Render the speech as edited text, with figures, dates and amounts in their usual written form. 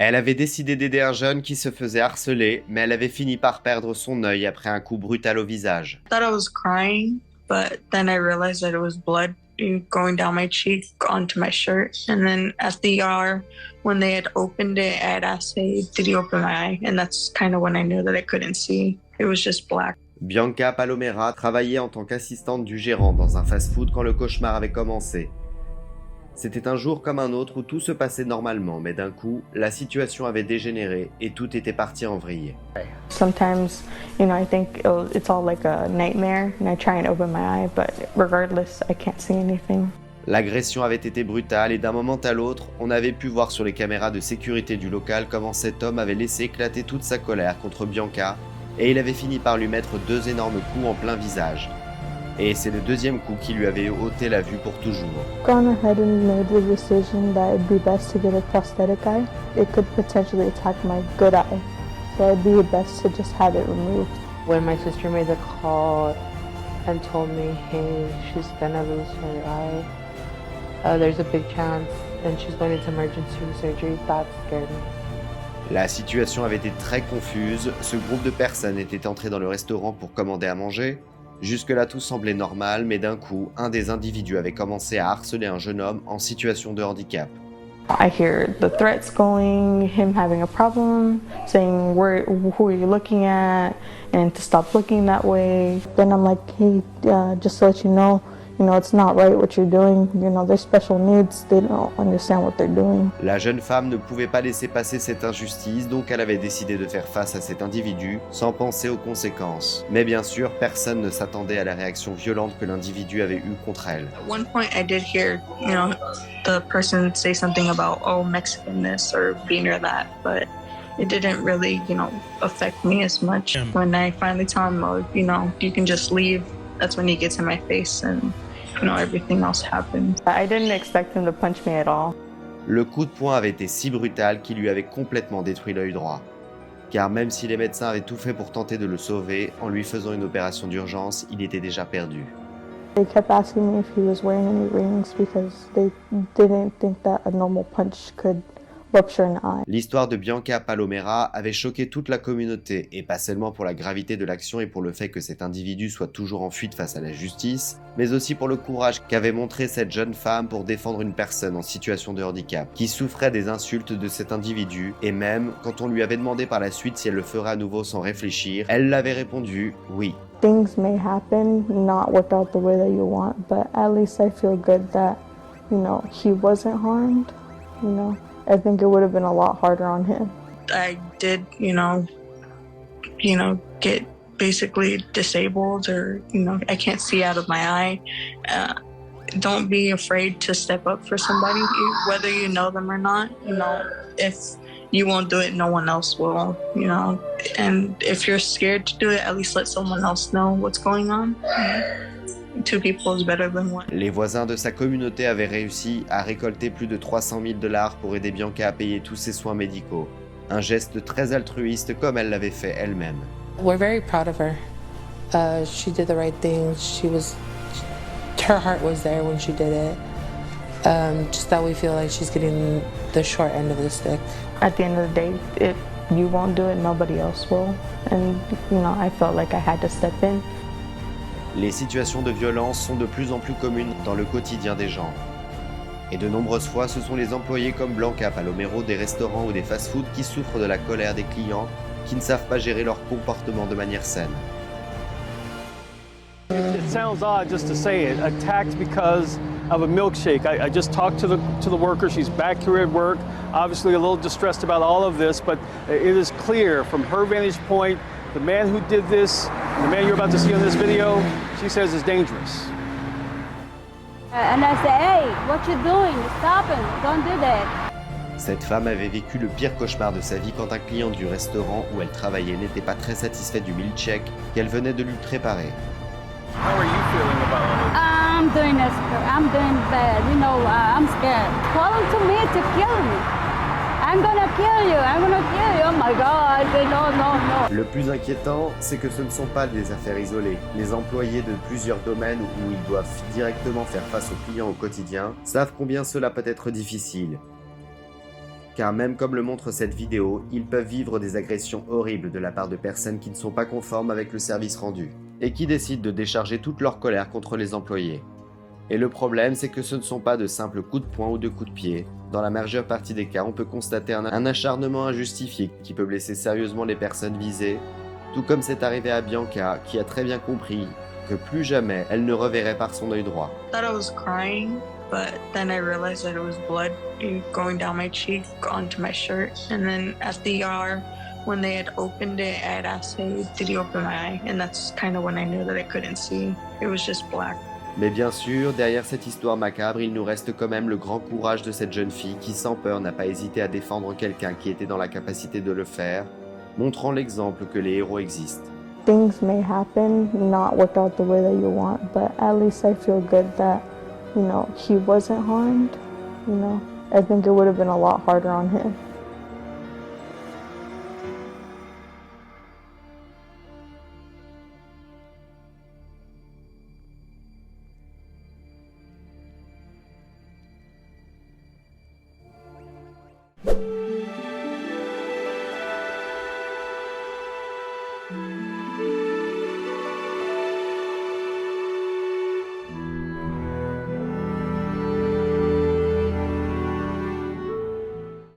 Elle avait décidé d'aider un jeune qui se faisait harceler, mais elle avait fini par perdre son œil après un coup brutal au visage. I thought I was crying, but then I realized that it was blood going down my cheek onto my shirt. And then at the ER, when they had opened it, I had asked, "Hey, did you open my eye?" And that's kind of when I knew that I couldn't see. It was just black. Bianca Palomera travaillait en tant qu'assistante du gérant dans un fast-food quand le cauchemar avait commencé. C'était un jour comme un autre où tout se passait normalement, mais d'un coup, la situation avait dégénéré et tout était parti en vrille. Sometimes, I think it's all like a nightmare, and I try and open my eye, but regardless, I can't see anything. L'agression avait été brutale et d'un moment à l'autre, on avait pu voir sur les caméras de sécurité du local comment cet homme avait laissé éclater toute sa colère contre Bianca et il avait fini par lui mettre 2 énormes coups en plein visage. Et c'est le deuxième coup qui lui avait ôté la vue pour toujours. Gone ahead and made the decision that it'd be best to get a prosthetic eye. It could potentially attack my good eye, so it'd be best to just have it removed. When my sister made the call and told me, hey, she's gonna lose her eye, there's a big chance and she's going into emergency surgery, that scared me. La situation avait été très confuse, ce groupe de personnes était entré dans le restaurant pour commander à manger. Jusque-là tout semblait normal, mais d'un coup, un des individus avait commencé à harceler un jeune homme en situation de handicap. I hear the threats going, him having a problem, saying who are you looking at, and to stop looking that way. Then I'm like, hey, just to let you know, it's not right what you're doing. They're special needs. They don't understand what they're doing. La jeune femme ne pouvait pas laisser passer cette injustice, donc elle avait décidé de faire face à cet individu sans penser aux conséquences. Mais bien sûr, personne ne s'attendait à la réaction violente que l'individu avait eue contre elle. At one point, I did hear, the person say something about, oh, Mexican this or being or that, but it didn't really, affect me as much. When I finally tell him, oh, you can just leave, that's when he gets in my face and, everything else happened. I didn't expect him to punch me at all. Le coup de poing avait été si brutal qu'il lui avait complètement détruit l'œil droit. Car même si les médecins avaient tout fait pour tenter de le sauver, en lui faisant une opération d'urgence, il était déjà perdu. They kept asking me if he was wearing any rings because they didn't think that a normal punch could rupture an eye. L'histoire de Bianca Palomera avait choqué toute la communauté, et pas seulement pour la gravité de l'action et pour le fait que cet individu soit toujours en fuite face à la justice, mais aussi pour le courage qu'avait montré cette jeune femme pour défendre une personne en situation de handicap, qui souffrait des insultes de cet individu, et même, quand on lui avait demandé par la suite si elle le ferait à nouveau sans réfléchir, elle l'avait répondu « oui ». Things may happen, not work out the way that you want, but at least I feel good that, he wasn't harmed, I think it would have been a lot harder on him. I did, get basically disabled or, I can't see out of my eye. Don't be afraid to step up for somebody, whether you know them or not. If you won't do it, no one else will, And if you're scared to do it, at least let someone else know what's going on. Two people is better than one. Les voisins de sa communauté avaient réussi à récolter plus de 300 000 $ pour aider Bianca à payer tous ses soins médicaux. Un geste très altruiste comme elle l'avait fait elle-même. We're very proud of her. She did the right thing. Her heart was there when she did it. Just that we feel like she's getting the short end of the stick. At the end of the day, if you won't do it, nobody else will. And, I felt like I had to step in. Les situations de violence sont de plus en plus communes dans le quotidien des gens. Et de nombreuses fois, ce sont les employés comme Bianca Palomera des restaurants ou des fast-foods qui souffrent de la colère des clients qui ne savent pas gérer leur comportement de manière saine. It sounds odd just to say it, attacked because of a milkshake. I just talked to the worker, she's back here at work, obviously a little distressed about all of this, but it is clear from her vantage point, the man who did this, the man you're about to see on this video, she says is dangerous. And I say, hey, what you doing? Stop him, don't do that. Cette femme avait vécu le pire cauchemar de sa vie quand un client du restaurant où elle travaillait n'était pas très satisfait du milkshake qu'elle venait de lui préparer. How are you feeling about all of this? I'm doing bad, I'm scared. Calling to me to kill me. I'm gonna kill you, oh my God, no. Le plus inquiétant, c'est que ce ne sont pas des affaires isolées. Les employés de plusieurs domaines où ils doivent directement faire face aux clients au quotidien savent combien cela peut être difficile. car même comme le montre cette vidéo, ils peuvent vivre des agressions horribles de la part de personnes qui ne sont pas conformes avec le service rendu, et qui décident de décharger toute leur colère contre les employés. Et le problème, c'est que ce ne sont pas de simples coups de poing ou de coups de pied. Dans la majeure partie des cas, on peut constater un acharnement injustifié qui peut blesser sérieusement les personnes visées, tout comme c'est arrivé à Bianca, qui a très bien compris que plus jamais elle ne reverrait par son œil droit. I thought I was crying, but then I realized that it was blood going down my cheek onto my shirt. And then at the ER, when they had opened it, I had asked, hey, did you open my eye? And that's kind of when I knew that I couldn't see. It was just black. Mais bien sûr, derrière cette histoire macabre, il nous reste quand même le grand courage de cette jeune fille qui, sans peur, n'a pas hésité à défendre quelqu'un qui était dans la capacité de le faire, montrant l'exemple que les héros existent. Things may happen, not work out the way that you want, but at least I feel good that, he wasn't harmed, I think it would have been a lot harder on him.